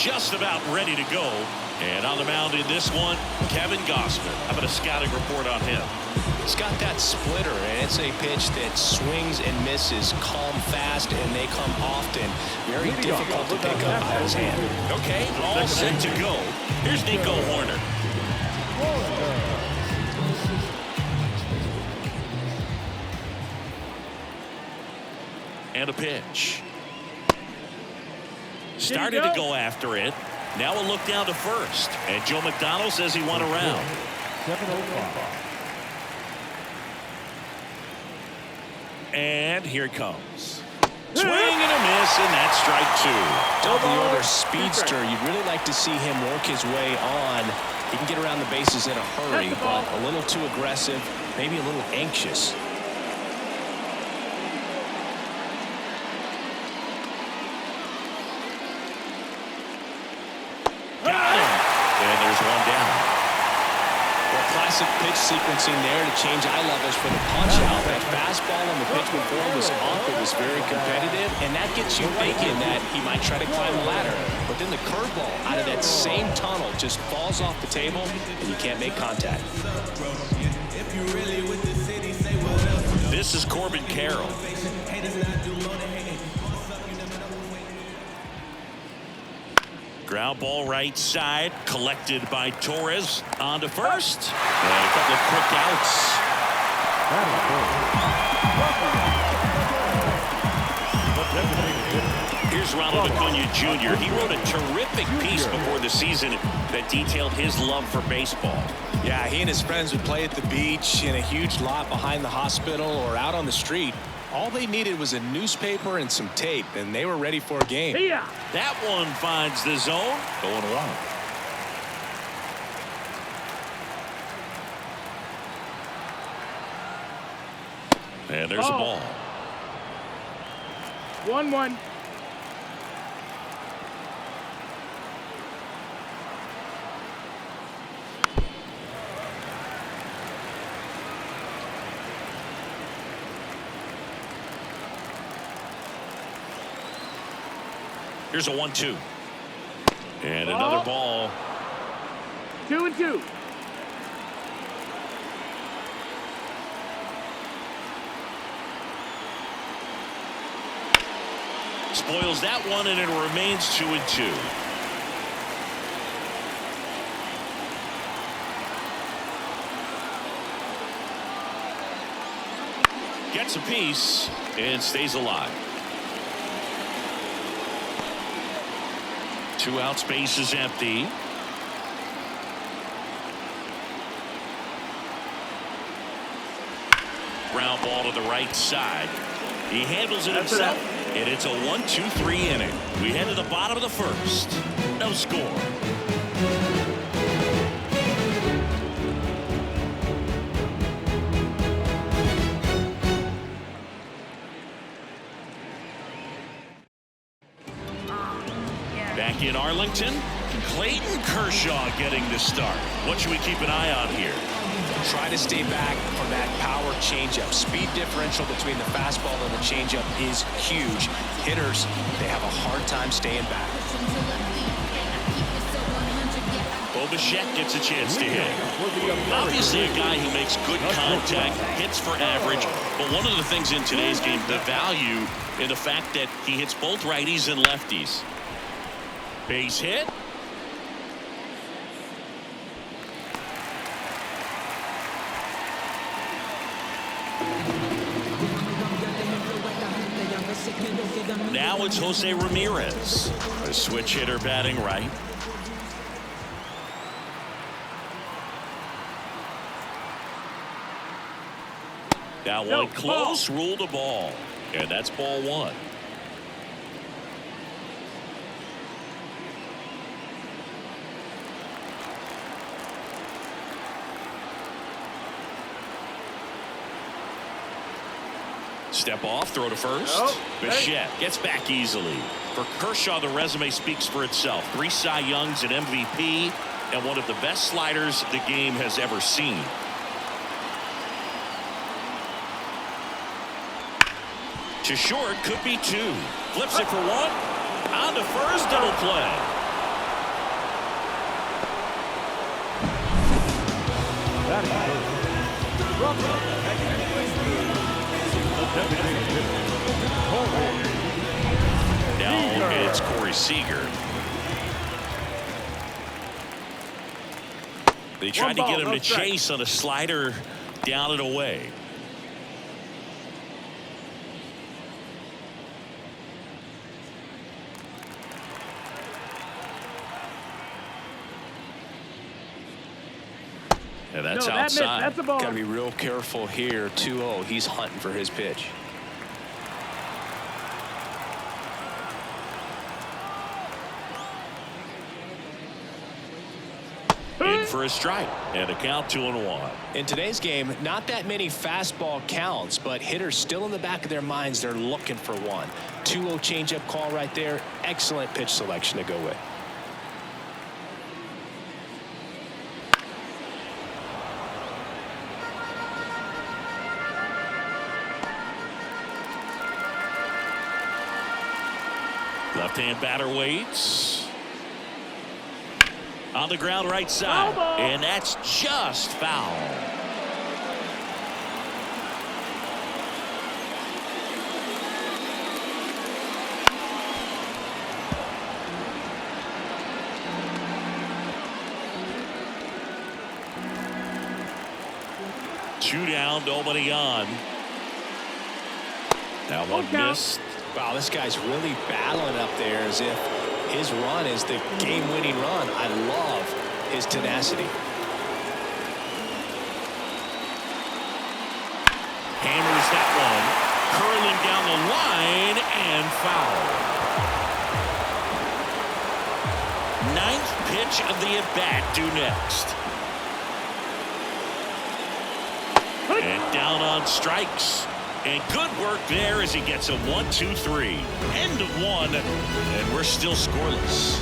just about ready to go. And on the mound in this one, Kevin Gossman. How about a scouting report on him? He's got that splitter, and it's a pitch that swings and misses, calm, fast, and they come often. Very difficult to pick up out of his hand. Okay, all set to go. Here's Nico Horner. And a pitch. Started to go after it. Now a look down to first. And Joe McDonald says he won around. 7:05. And here it comes. Swing and a miss, and that's strike two. Top of the order speedster. You'd really like to see him work his way on. He can get around the bases in a hurry, but a little too aggressive, maybe a little anxious. Got him. And there's one down. Well, classic pitch sequencing there to change eye levels for the punch out. That fastball on the pitch before was off. It was very competitive, and that gets you thinking that he might try to climb the ladder. But then the curveball out of that same tunnel just falls off the table, and you can't make contact. This is Corbin Carroll. Ground ball right side, collected by Torres. On to first. And a couple of quick outs. Here's Ronald Acuna Jr. He wrote a terrific piece before the season that detailed his love for baseball. Yeah, he and his friends would play at the beach, in a huge lot behind the hospital, or out on the street. All they needed was a newspaper and some tape, and they were ready for a game. That one finds the zone. Going along. And there's a ball. 1-1. Here's a 1-2. And another ball. 2-2. Spoils that one, and it remains 2-2. Gets a piece and stays alive. 2 outs, base is empty. Ground ball to the right side. He handles it himself, and it's a 1-2-3 inning. We head to the bottom of the first. No score. Back in Arlington, Clayton Kershaw getting the start. What should we keep an eye on here? Try to stay back for that power changeup. Speed differential between the fastball and the changeup is huge. Hitters, they have a hard time staying back. Bo Bichette gets a chance to hit. Obviously a guy who makes good contact, hits for average, but one of the things in today's game, the value in the fact that he hits both righties and lefties. Base hit. Now it's Jose Ramirez, a switch hitter batting right. Now one close, ruled a ball, and that's ball one. Step off, throw to first. Bichette gets back easily. For Kershaw, the resume speaks for itself. 3 Cy Youngs, an MVP, and one of the best sliders the game has ever seen. To short, could be 2. Flips it for 1. On to first, double play. Batting third. From the Now it's Corey Seager. They tried to get him to chase on a slider down and away. And that's outside. That's a ball. Got to be real careful here. 2-0. He's hunting for his pitch. In for a strike and a count 2-1. In today's game, not that many fastball counts, but hitters still in the back of their minds, they're looking for one. 2-0 changeup call right there. Excellent pitch selection to go with. Left-hand batter waits. On the ground right side. And that's just foul. Two down, nobody on. Now one missed. Wow, this guy's really battling up there as if his run is the game-winning run. I love his tenacity. Hammers that one. Curling down the line and foul. Ninth pitch of the at-bat due next. And down on strikes. And good work there as he gets a 1-2-3. End of one, and we're still scoreless.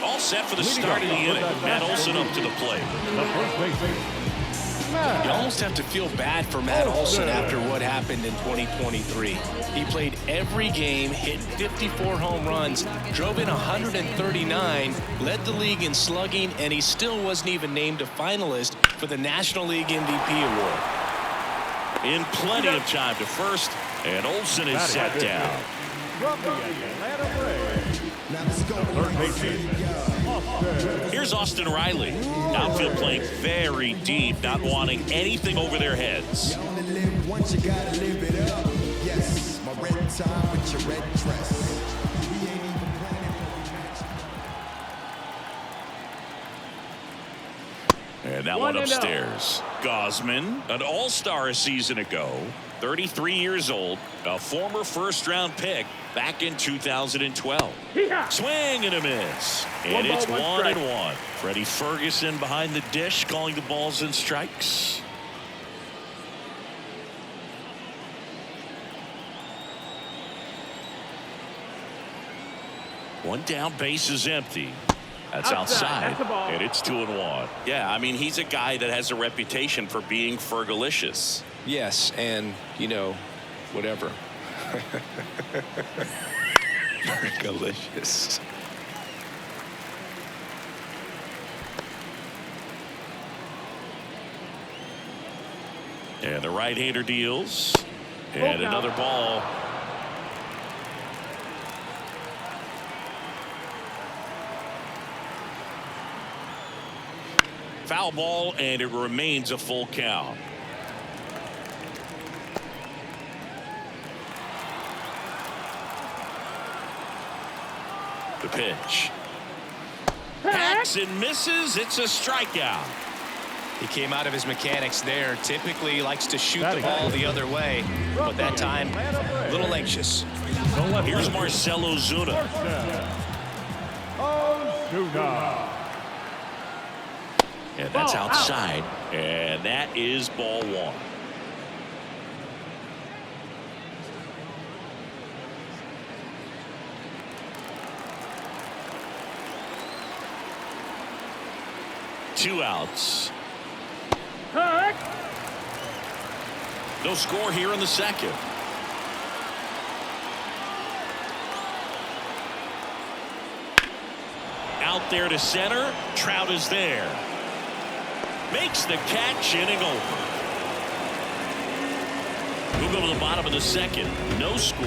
All set for the start of the inning. Matt Olson up to the plate. The first baseman, Matt. You almost have to feel bad for Matt Olson after what happened in 2023. He played every game, hit 54 home runs, drove in 139, led the league in slugging, and he still wasn't even named a finalist for the National League MVP award. In plenty of time to first, and Olson is set down. From the Atlanta Braves, the third baseman, Austin. Here's Austin Riley. Outfield playing very deep, not wanting anything over their heads. You only live once, you gotta live it up. Yes, my red tie with your red dress. We ain't even planning for the match. And that one upstairs. Gosman, an all-star a season ago, 33 years old, a former first-round pick back in 2012. Swing and a miss. And it's 1-1. Freddie Ferguson behind the dish, calling the balls and strikes. One down, base is empty. That's outside. And it's 2-1. Yeah, I mean, he's a guy that has a reputation for being fergalicious. Yes, and, you know, whatever. Fergalicious. And the right-hander deals. And another ball. Foul ball, and it remains a full count. The pitch. Hacks and misses. It's a strikeout. He came out of his mechanics there. Typically he likes to shoot the ball the other way, but that time a little anxious. Here's Marcell Ozuna. Ozuna. And that's outside. And that is ball one. Two outs. No score here in the second. out there to center. Trout is there. Makes the catch, inning over. We'll go to the bottom of the second. No score.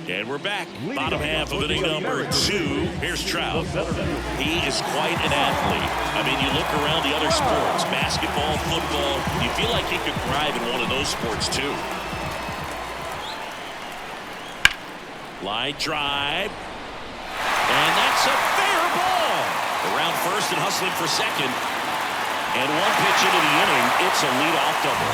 And we're back. Bottom half of inning number 2. Here's Trout. He is quite an athlete. I mean, you look around the other sports, basketball, football, you feel like he could thrive in one of those sports too. Line drive. And that's a fair ball. Around first and hustling for second. And one pitch into the inning, it's a leadoff double.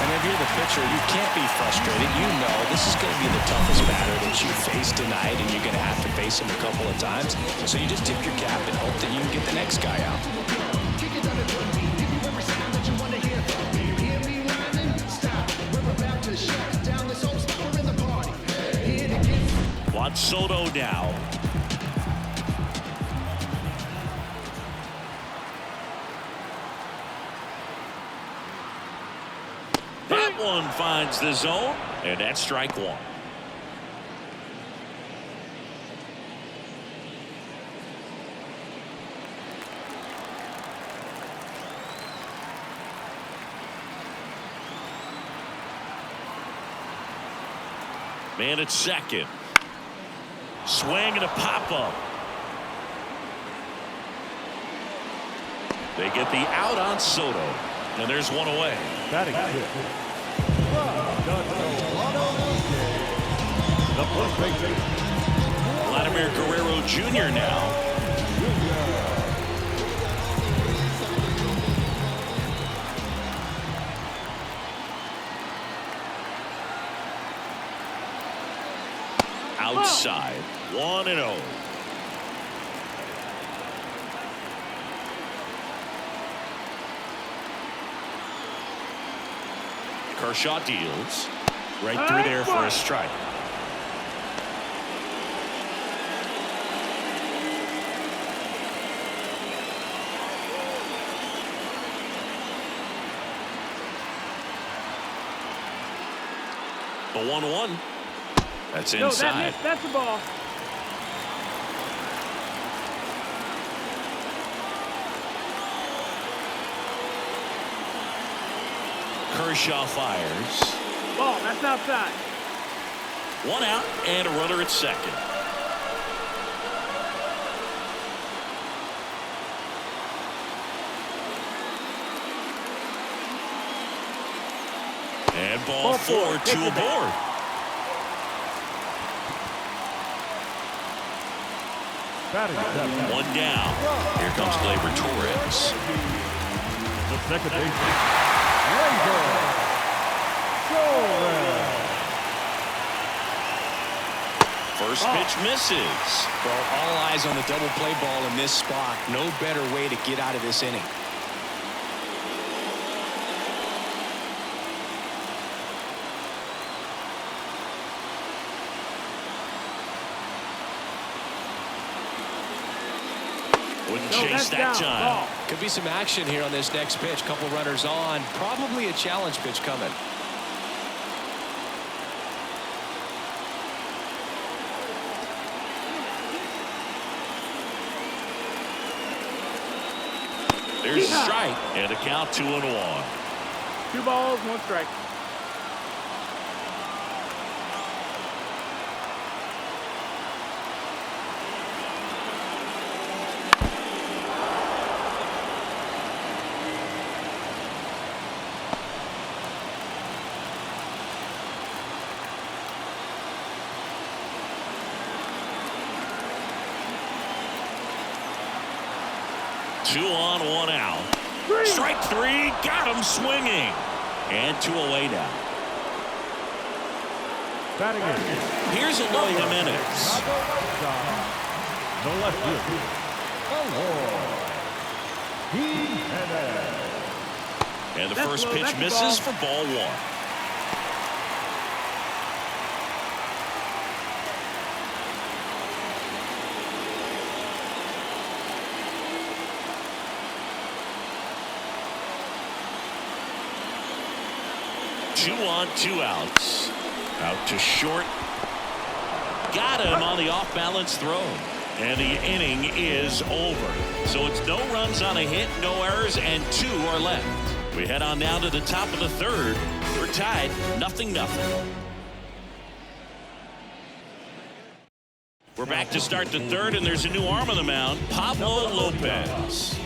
And if you're the pitcher, you can't be frustrated. You know this is going to be the toughest batter that you face tonight, and you're going to have to face him a couple of times. So you just tip your cap and hope that you can get the next guy out. Juan Soto now. That one finds the zone, and that's strike one. Man at second. Swing and a pop-up. They get the out on Soto, and there's one away. Batting fifth. The first baseman, Vladimir Guerrero Jr. now. Outside, 1-0. Kershaw deals right through there for a strike. The 1-1. That's inside. That's the ball. Kershaw fires. Ball, that's outside. One out and a runner at second. And ball four, two aboard. batting seventh. One down. Here comes Gleyber Torres. The second baseman, Gleyber Torres. First pitch misses. Well, all eyes on the double play ball in this spot. No better way to get out of this inning. Wouldn't chase that time. Could be some action here on this next pitch. Couple runners on. Probably a challenge pitch coming. There's a strike and a count 2-1. 2 balls, 1 strike. Two on, 1 out. Strike 3, got him swinging. And 2 away now. Batting in. Here's Eloy Jimenez. The left field. Jimenez. And the first pitch misses for ball 1. 2 on, 2 outs. Out to short. Got him on the off-balance throw. And the inning is over. So it's no runs on a hit, no errors, and 2 are left. We head on now to the top of the third. We're tied 0-0. We're back to start the third, and there's a new arm on the mound, Pablo Lopez.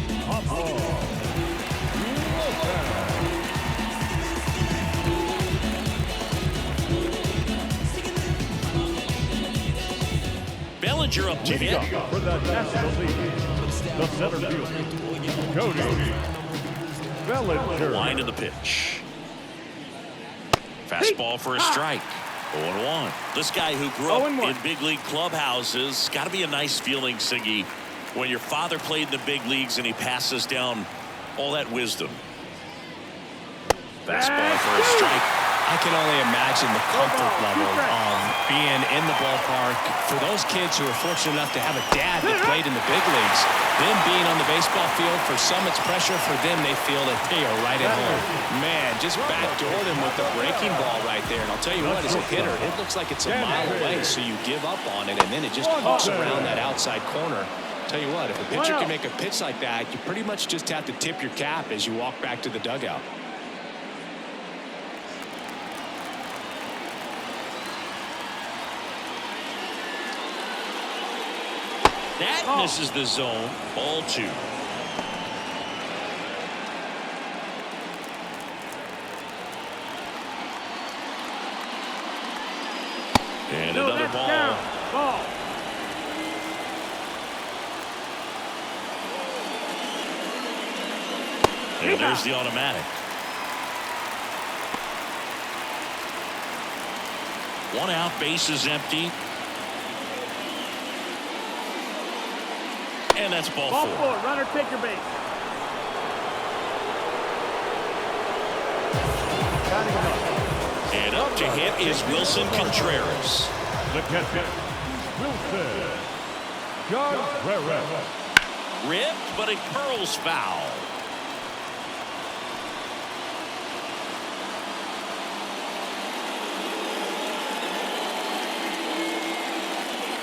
Bellinger up to hit. For the National League, the center fielder, Cody Bellinger. Line of the pitch. Fastball for a strike. 0-1. This guy who grew up in big league clubhouses, got to be a nice feeling, Siggy, when your father played in the big leagues and he passes down all that wisdom. Fastball for a strike. I can only imagine the comfort level of being in the ballpark for those kids who are fortunate enough to have a dad that played in the big leagues. Them being on the baseball field, for some it's pressure, for them they feel that they are right at home. Man, just backdoor them with the breaking ball right there. And I'll tell you what, as a hitter, it looks like it's a mile away, so you give up on it, and then it just hooks around that outside corner. Tell you what, if a pitcher can make a pitch like that, you pretty much just have to tip your cap as you walk back to the dugout. That misses the zone. Ball 2. And another ball. And there's the automatic. 1 out, base is empty. And that's ball 4. Runner, take your base. And up to hit is Wilson Contreras. The catcher, Wilson Contreras. Ripped, but it curls foul.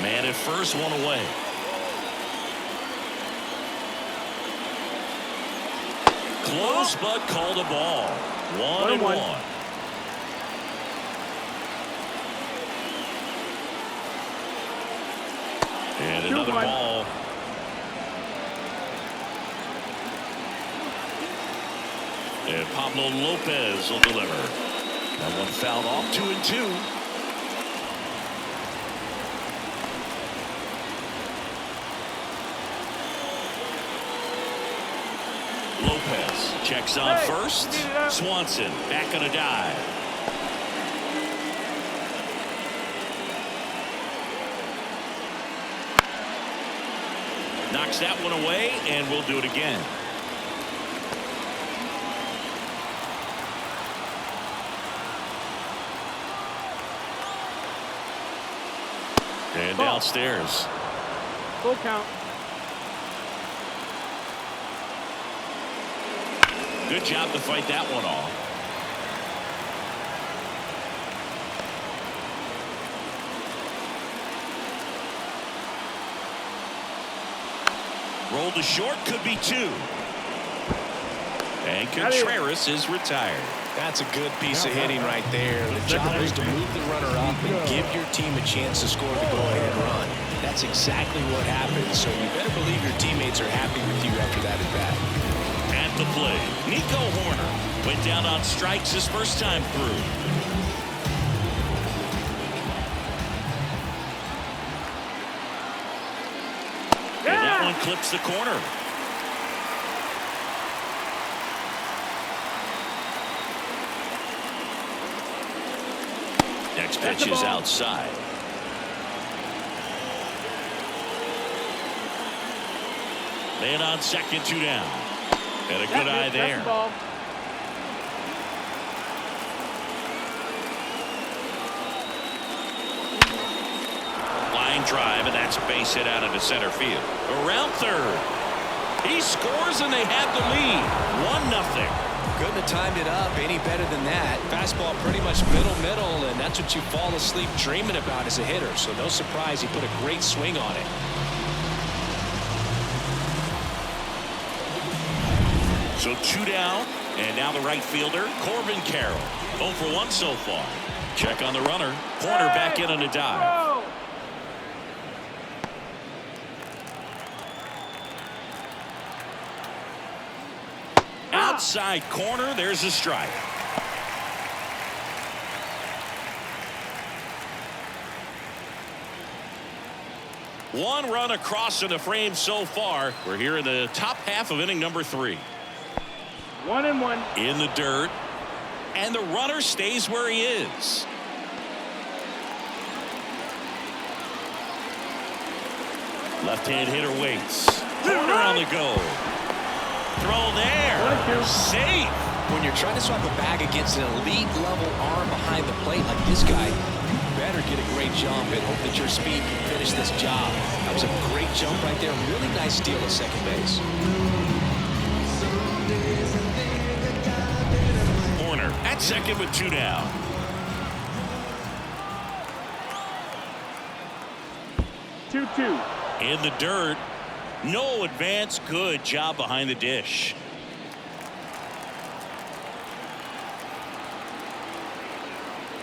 Man at first, 1 away. Close, but called a ball. 1-1. And another ball. And Pablo Lopez will deliver. That one fouled off. 2-2. Lopez checks on first. Swanson back on a dive. Knocks that one away, and we'll do it again. And downstairs. Full count. Good job to fight that one off. Roll to short, could be 2. And Contreras is retired. That's a good piece of hitting right there. The job is to move the runner up and give your team a chance to score the go-ahead run. That's exactly what happened, so you better believe your teammates are happy with you after that at-bat. At the plate, Nico Horner went down on strikes his first time through. And that one clips the corner. Next pitch is outside. Man on second, 2 down. And a good eye there. Line drive, and that's a base hit out into center field. Around third. He scores, and they have the lead. 1-0. Couldn't have timed it up any better than that. Fastball pretty much middle, and that's what you fall asleep dreaming about as a hitter. So no surprise he put a great swing on it. So 2 down, and now the right fielder, Corbin Carroll. 0 for 1 so far. Check on the runner. Corner back in on a dive. Outside corner, there's a strike. One run across in the frame so far. We're here in the top half of inning number 3. 1-1. In the dirt. And the runner stays where he is. Left-hand hitter waits. Corner on the go. Throw there. Safe. When you're trying to swap a bag against an elite level arm behind the plate like this guy, you better get a great jump and hope that your speed can finish this job. That was a great jump right there. Really nice steal at second base. Corner at second with 2 down. In the dirt. No advance. Good job behind the dish.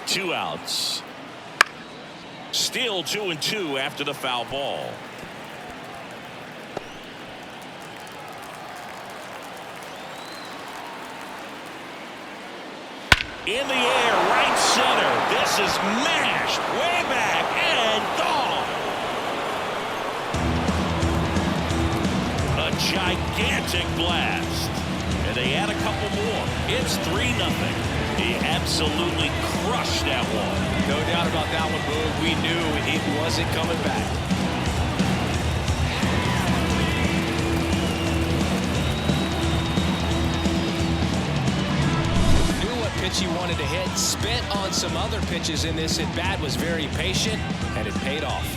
Two outs. Still 2-2 after the foul ball. In the air, right center. This is mashed way back and gone. A gigantic blast. And they add a couple more. It's 3-0. He absolutely crushed that one. No doubt about that one, Boog. We knew it wasn't coming back. Knew what pitch he wanted to hit. Spent on some other pitches in this at bat. Was very patient, and it paid off.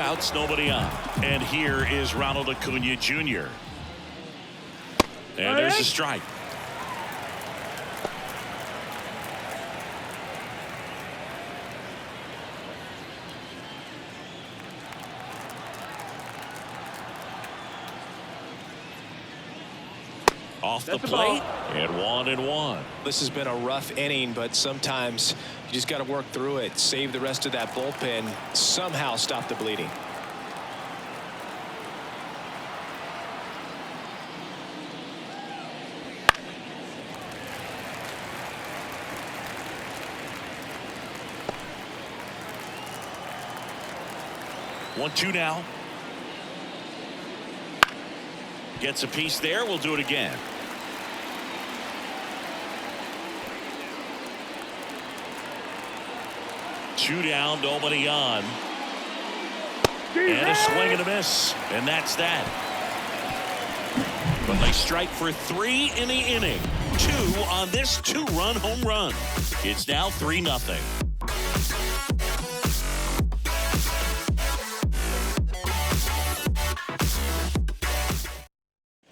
Outs, nobody on. And here is Ronald Acuna Jr. And there's a strike. Off the plate, and 1-1. This has been a rough inning, but sometimes you just got to work through it, save the rest of that bullpen, somehow stop the bleeding. One, two now. Gets a piece there. We'll do it again. Two down, nobody on. And a swing and a miss. And that's that. But they strike for 3 in the inning. 2 on this 2-run home run. It's now 3-0.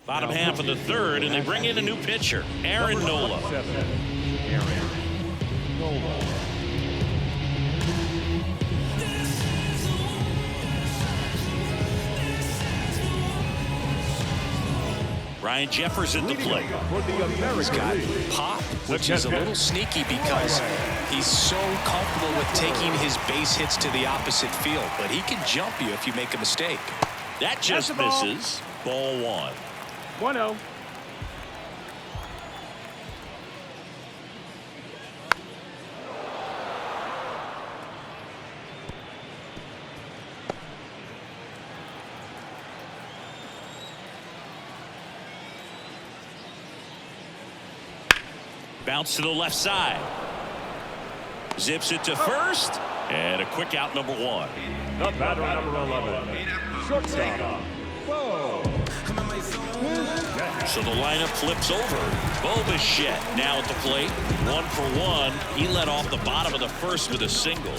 Bottom half of the third, and they bring in a new pitcher, Aaron Nola. Ryan Jeffers at the plate. He's got pop, which is a little sneaky because he's so comfortable with taking his base hits to the opposite field, but he can jump you if you make a mistake. That just misses. Ball 1. 1-0. Bounce to the left side. Zips it to first. And a quick out, number 1. The batter, number 11. Shortstop. Whoa. So the lineup flips over. Bo Bichette now at the plate. 1 for 1. He led off the bottom of the first with a single.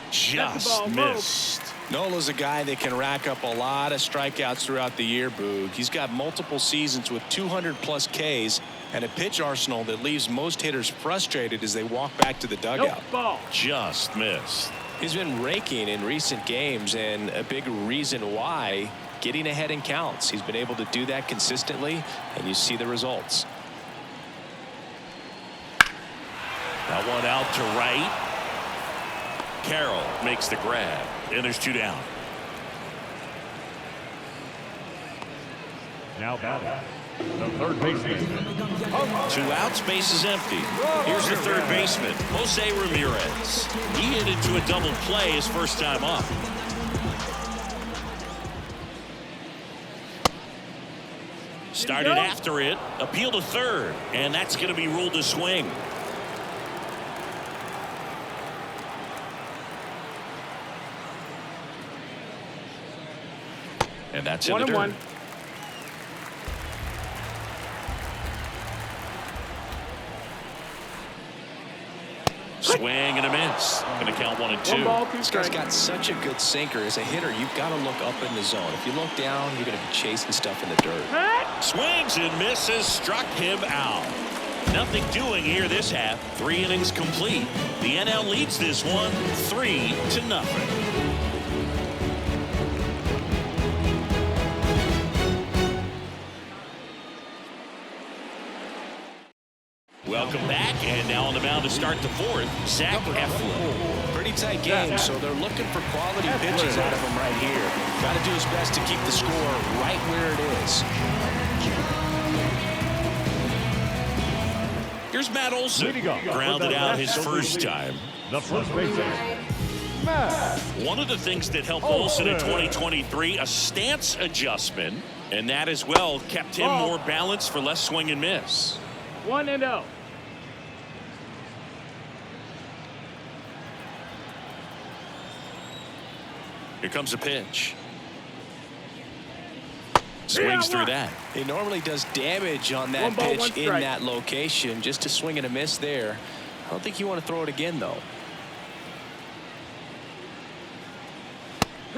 Just missed. Nola's a guy that can rack up a lot of strikeouts throughout the year, Boog. He's got multiple seasons with 200-plus Ks and a pitch arsenal that leaves most hitters frustrated as they walk back to the dugout. Just missed. He's been raking in recent games, and a big reason why, getting ahead in counts. He's been able to do that consistently, and you see the results. That one out to right. Carroll makes the grab, and there's 2 down. Now batting, the third baseman. 2 outs, base is empty. Here's the third baseman, Jose Ramirez. He hit into a double play his first time up. Started after it, appeal to third, and that's going to be ruled a swing. And that's in the dirt. 1-1. Swing and a miss. Going to count 1 and 2. 1 ball, 2 This guy's strikes. got such a good sinker. As a hitter, you've got to look up in the zone. If you look down, you're going to be chasing stuff in the dirt. Swings and misses, struck him out. Nothing doing here this half. 3 innings complete. The NL leads this one 3-0. Welcome back, and now on the mound to start the 4th, Zach Eflin. Pretty tight game, so they're looking for quality pitches out of him right here. Got to do his best to keep the score right where it is. Here's Matt Olson, grounded out his first time. The first baseman, Matt. One of the things that helped Olson in 2023, a stance adjustment, and that as well kept him more balanced for less swing and miss. 1-0. Here comes a pitch. Swings through that. He normally does damage on that 1 ball, 1 pitch in strike. that location. Just a swing and a miss there. I don't think you want to throw it again, though.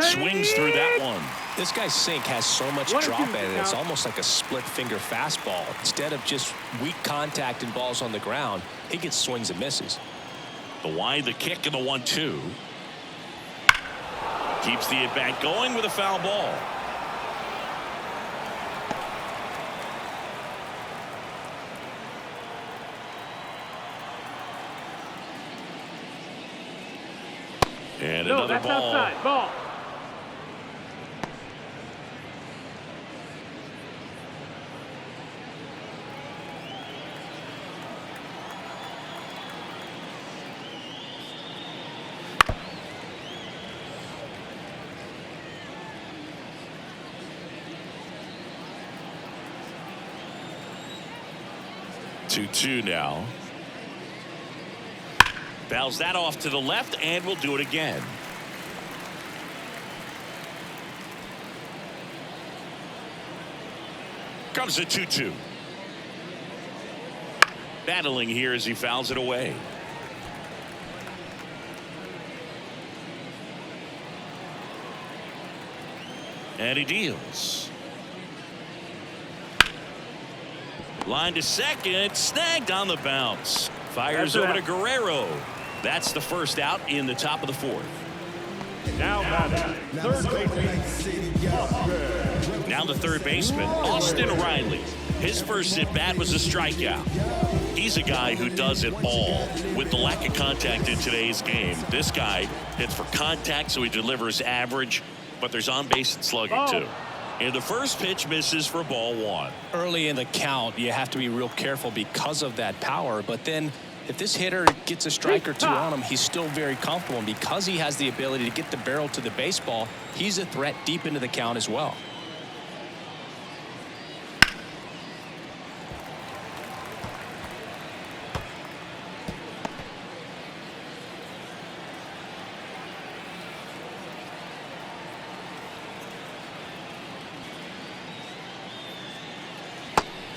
Swings through that one. This guy's sink has so much 1-2 drop in it. It's now. almost like a split finger fastball. Instead of just weak contact and balls on the ground, he gets swings and misses. The wide, the kick, and the 1-2. Keeps the at-bat going with a foul ball. And No, another that's ball. outside. Ball. Two now. Fouls that off to the left, and we'll do it again. Comes the 2-2. Battling here as he fouls it away. And he deals. Line to second, snagged on the bounce. Fires over to Guerrero. That's the first out in the top of the 4th. Now batting, third baseman, Austin. Now the third baseman, Austin Riley. His first at-bat was a strikeout. He's a guy who does it all. With the lack of contact in today's game, this guy hits for contact, so he delivers average, but there's on-base and slugging too. And the first pitch misses for ball 1. Early in the count, you have to be real careful because of that power. But then if this hitter gets a strike or two on him, he's still very comfortable. And because he has the ability to get the barrel to the baseball, he's a threat deep into the count as well.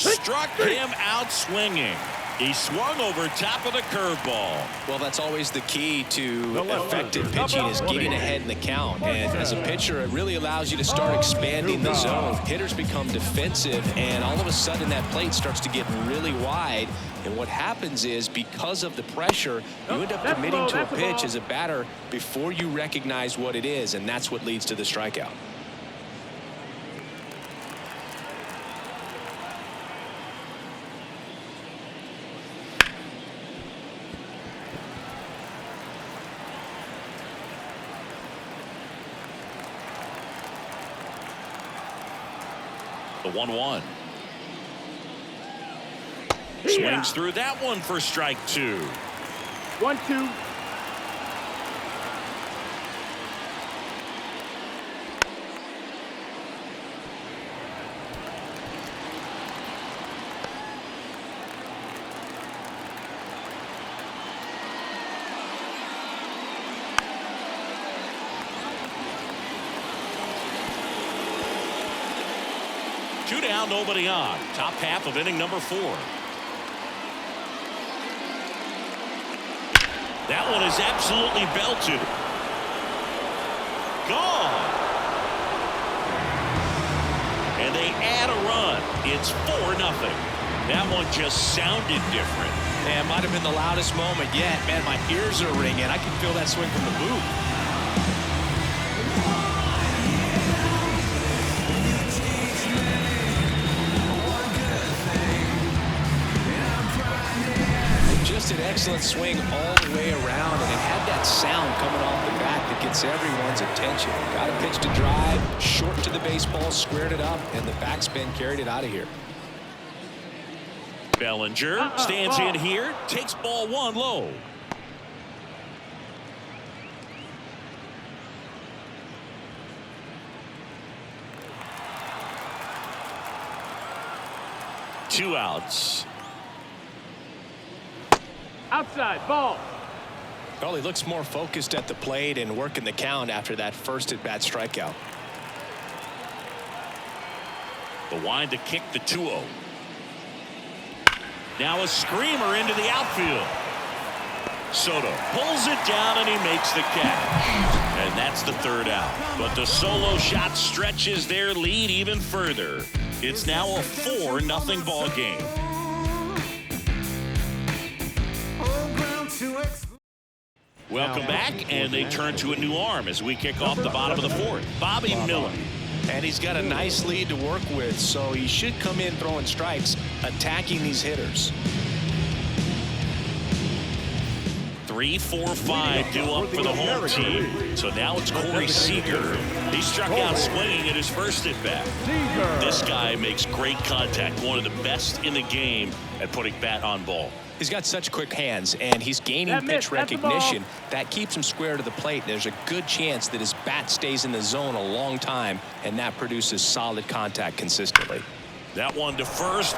struck him out swinging. He swung over top of the curveball. Well, that's always the key to effective pitching, is getting ahead in the count. And as a pitcher, it really allows you to start expanding the zone. Hitters become defensive, and all of a sudden that plate starts to get really wide. And what happens is, because of the pressure, you end up committing to a pitch as a batter before you recognize what it is, and that's what leads to the strikeout. The 1-1. Swings through that one for strike 2. 1-2. Two down, nobody on. Top half of inning number 4. That one is absolutely belted. Gone. And they add a run. It's 4-0. That one just sounded different. Man, might have been the loudest moment yet. Man, my ears are ringing. I can feel that swing from the booth. Just an excellent swing all the way around, and it had that sound coming off the bat that gets everyone's attention. Got a pitch to drive, short to the baseball, squared it up, and the backspin carried it out of here. Bellinger stands in here, takes ball 1 low. Two outs. Outside, ball. Well, he looks more focused at the plate and working the count after that first at-bat strikeout. The wind to kick the 2-0. Now a screamer into the outfield. Soto pulls it down and he makes the catch. And that's the 3rd out. But the solo shot stretches their lead even further. It's now a 4-0 ball game. Welcome back, and they turn to a new arm as we kick off the bottom of the 4th. Bobby Miller. And he's got a nice lead to work with, so he should come in throwing strikes, attacking these hitters. 3, 4, 5 due up for the home team. So now it's Corey Seager. He struck out swinging at his first at-bat. This guy makes great contact, one of the best in the game at putting bat on ball. He's got such quick hands, and he's gaining pitch recognition. That keeps him square to the plate. There's a good chance that his bat stays in the zone a long time, and that produces solid contact consistently. That one to first.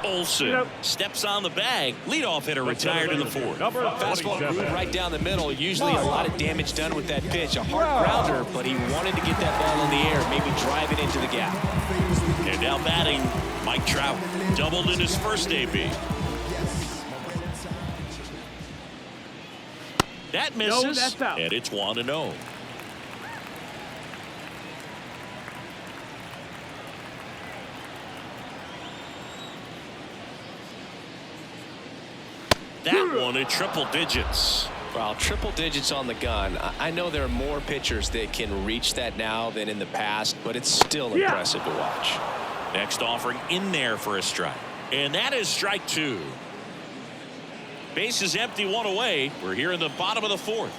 Olsen steps on the bag. Leadoff hitter retired in the 4th. Fastball groove right down the middle. Usually a lot of damage done with that pitch. A hard grounder, but he wanted to get that ball in the air, maybe drive it into the gap. And now batting, Mike Trout. Doubled in his first AB. That misses, and it's 1-0. That one at triple digits. Well, triple digits on the gun. I know there are more pitchers that can reach that now than in the past, but it's still impressive to watch. Next offering in there for a strike. And that is strike 2. Base is empty, 1 away. We're here in the bottom of the 4th.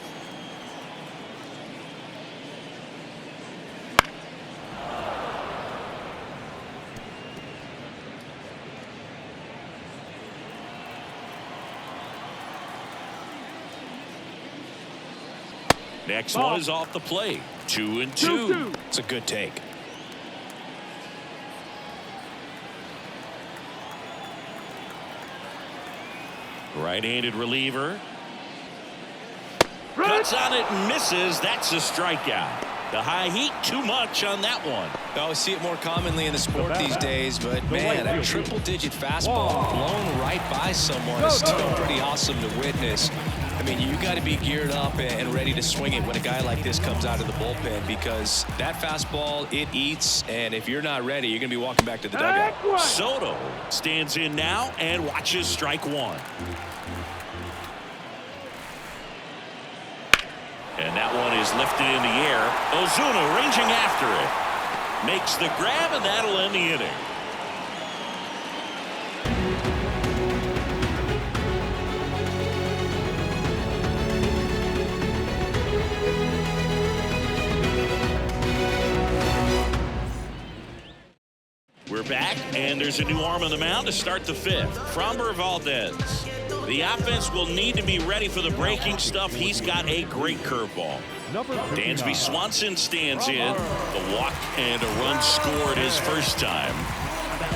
Next one is off the plate. 2-2. It's a good take. Right-handed reliever. Cuts on it and misses. That's a strikeout. The high heat, too much on that one. I see it more commonly in the sport these days, but man, a triple-digit fastball blown right by someone is still pretty awesome to witness. I mean, you got to be geared up and ready to swing it when a guy like this comes out of the bullpen, because that fastball, it eats, and if you're not ready, you're going to be walking back to the dugout. Soto stands in now and watches strike one. And that one is lifted in the air. Ozuna ranging after it. Makes the grab, and that'll end the inning. We're back, and there's a new arm on the mound to start the fifth. Framber Valdez. The offense will need to be ready for the breaking stuff. He's got a great curveball. Dansby Swanson stands in. The walk and a run scored his first time.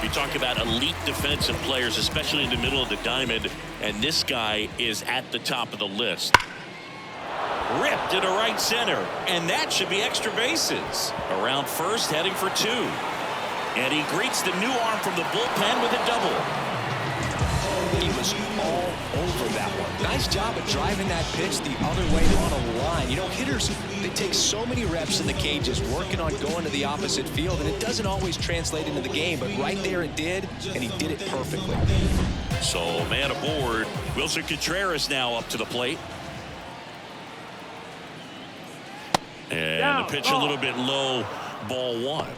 You talk about elite defensive players, especially in the middle of the diamond, and this guy is at the top of the list. Ripped into right center, and that should be extra bases. Around first, heading for two. And he greets the new arm from the bullpen with a double. He was all over that one. Nice job of driving that pitch the other way on a line. You know, hitters, they take so many reps in the cages working on going to the opposite field, and it doesn't always translate into the game, but right there it did, and he did it perfectly. So, man aboard. Wilson Contreras now up to the plate. And the pitch a little bit low, ball one.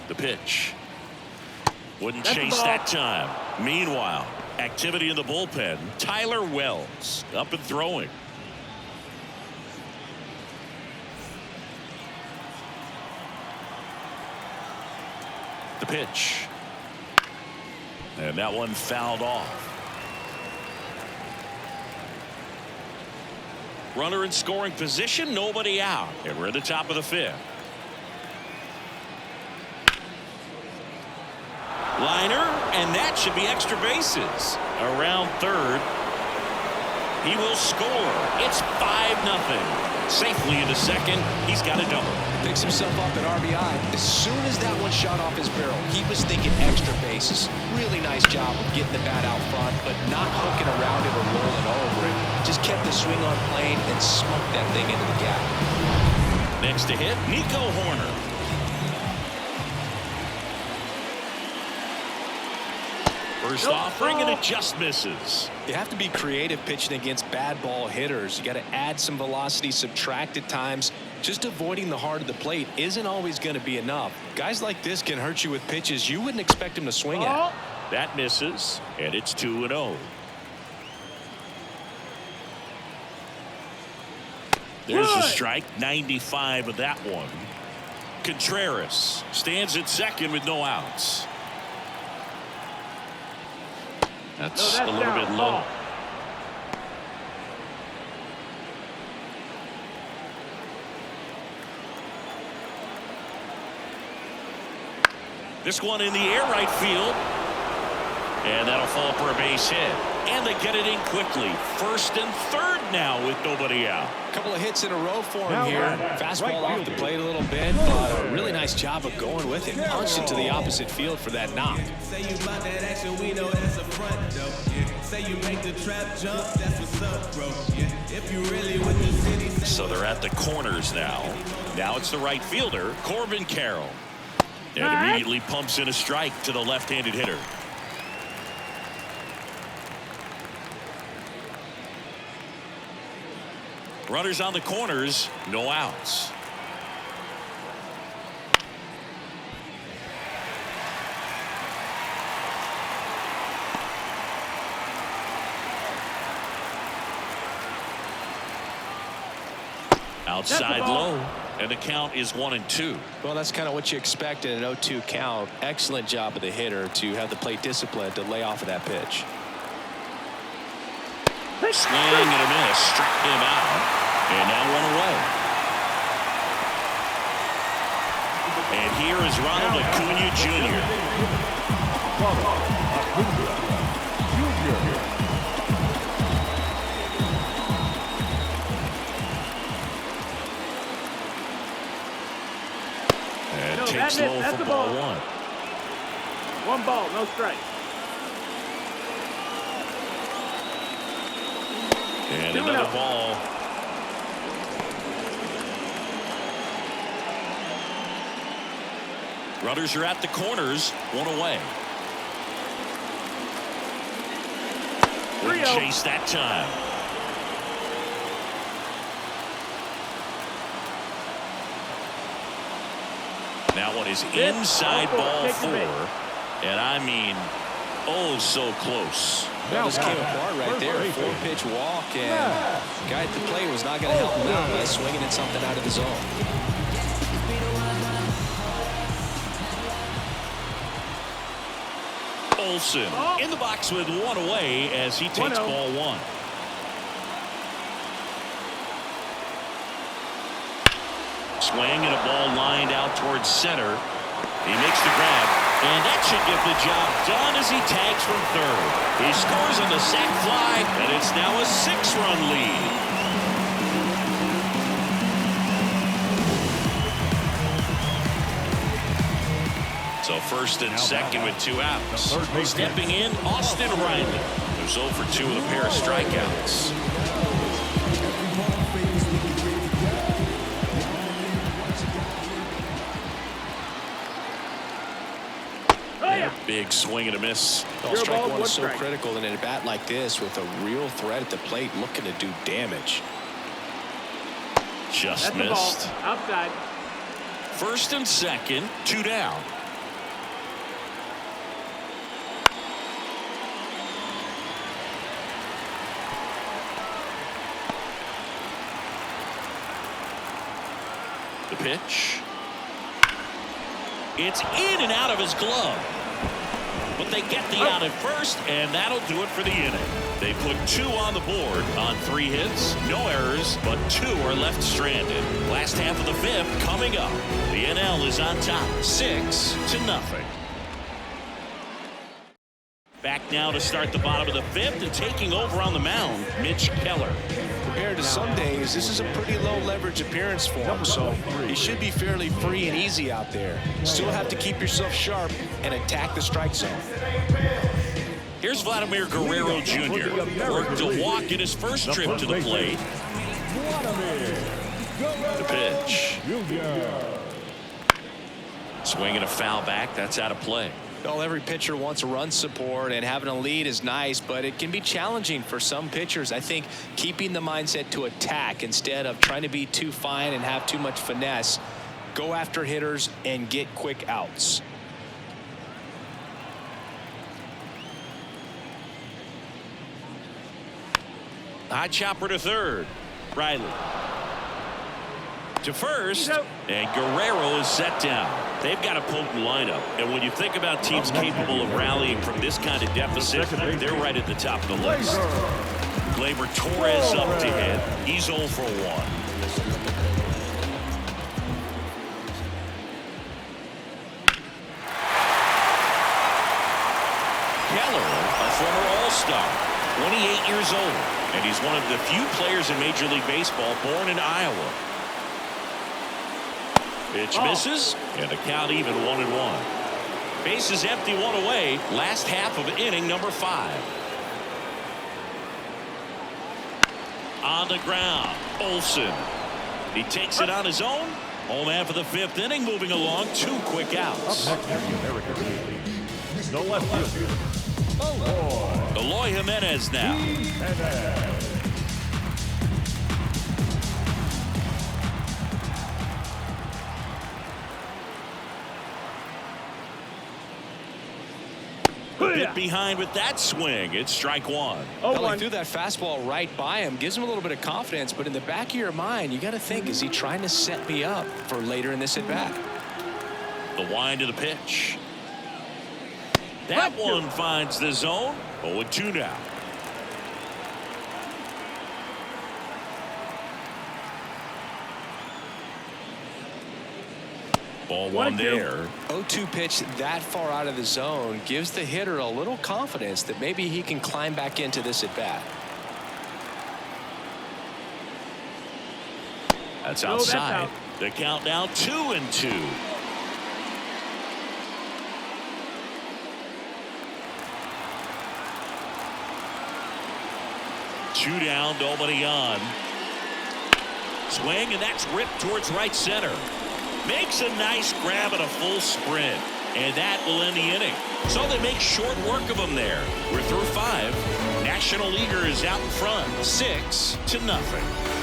The pitch. Wouldn't chase that time. Meanwhile, activity in the bullpen. Tyler Wells up and throwing. The pitch. And that one fouled off. Runner in scoring position, nobody out. And we're at the top of the fifth. Liner, and that should be extra bases. Around third. He will score. It's 5-0. Safely into second. He's got a double. Picks himself up at RBI. As soon as that one shot off his barrel, he was thinking extra bases. Really nice job of getting the bat out front, but not hooking around it or rolling over it. Just kept the swing on plane and smoked that thing into the gap. Next to hit, Nico Horner. First offering, and it just misses. You have to be creative pitching against bad ball hitters. You got to add some velocity, subtract at times. Just avoiding the heart of the plate isn't always going to be enough. Guys like this can hurt you with pitches you wouldn't expect him to swing at. That misses, and it's 2-0. There's a strike, 95 of that one. Contreras stands at second with no outs. That's a little bit low. This one in the air, right field. And that'll fall for a base hit. And they get it in quickly. First and third now with nobody out. A couple of hits in a row for him here. Fastball off the plate a little bit, but a really nice job of going with it. Punched it to the opposite field for that knock. Say you about that action, we know that's a front, though. Yeah. Say you make the trap jump, that's what's up, bro. Yeah. If you really with the city. So they're at the corners now. Now it's the right fielder, Corbin Carroll. And immediately pumps in a strike to the left-handed hitter. Runners on the corners, no outs. Outside low, and the count is 1-2. Well, that's kind of what you expect in an 0-2 count. Excellent job of the hitter to have the plate discipline to lay off of that pitch. Swing and a miss, struck him out, and now one away. And here is Ronald Acuna Jr. And takes low for ball one. One ball, no strike. And another ball. Runners are at the corners, one away. Wouldn't chase that time. That one is inside ball four. And I mean, oh, so close. Well, this came apart right there. 4-pitch walk, and the guy at the plate was not going to help him out by swinging at something out of the zone. Olsen in the box with one away as he takes ball one. Swing and a ball lined out towards center. He makes the grab, and that should get the job done as he tags from third. He scores on the sac fly, and it's now a 6-run lead. So first and second with 2 outs. Stepping in, Austin Riley, who's 0 for 2 with a pair of strikeouts. Big swing and a miss. Well, strike one is so critical in a bat like this with a real threat at the plate looking to do damage. Just missed. Outside. First and second, 2 down. The pitch. It's in and out of his glove. But they get the out at first, and that'll do it for the inning. They put 2 on the board on 3 hits, no errors, but 2 are left stranded. Last half of the 5th coming up. The NL is on top, 6-0. Back now to start the bottom of the 5th, and taking over on the mound, Mitch Keller. Compared to some days, this is a pretty low leverage appearance for him, so he should be fairly free and easy out there. Still have to keep yourself sharp and attack the strike zone. Here's Vladimir Guerrero Jr. Worked a walk in his first trip to the plate. The pitch. Swinging a foul back. That's out of play. Well, every pitcher wants a run support, and having a lead is nice, but it can be challenging for some pitchers. I think keeping the mindset to attack instead of trying to be too fine and have too much finesse. Go after hitters and get quick outs. High chopper to third. Riley. To first, and Guerrero is set down. They've got a potent lineup, and when you think about teams capable of rallying from this kind of deficit, they're right at the top of the list. Gleyber Torres up to hit. He's 0 for 1. Keller, a former All-Star, 28 years old, and he's one of the few players in Major League Baseball born in Iowa. Pitch misses, and the count even 1-1. Bases empty, 1 away. Last half of inning number 5. On the ground, Olsen. He takes it on his own. Home half of the 5th inning, moving along. 2 quick outs. Up next in the American League, the left fielder, Eloy Jimenez now. A bit behind with that swing. It's strike 1. Well, he threw that fastball right by him. Gives him a little bit of confidence, but in the back of your mind, you got to think, is he trying to set me up for later in this at-bat? The wind to the pitch. That one finds the zone. 0-2 now. Ball one there. 0-2 pitch that far out of the zone gives the hitter a little confidence that maybe he can climb back into this at bat. That's No, that's outside. out. The count now 2-2. Two down, nobody on. Swing, and that's ripped towards right center. Makes a nice grab and a full sprint, and that will end the inning. So they make short work of him there. We're through 5. National Leaguer is out in front, 6-0.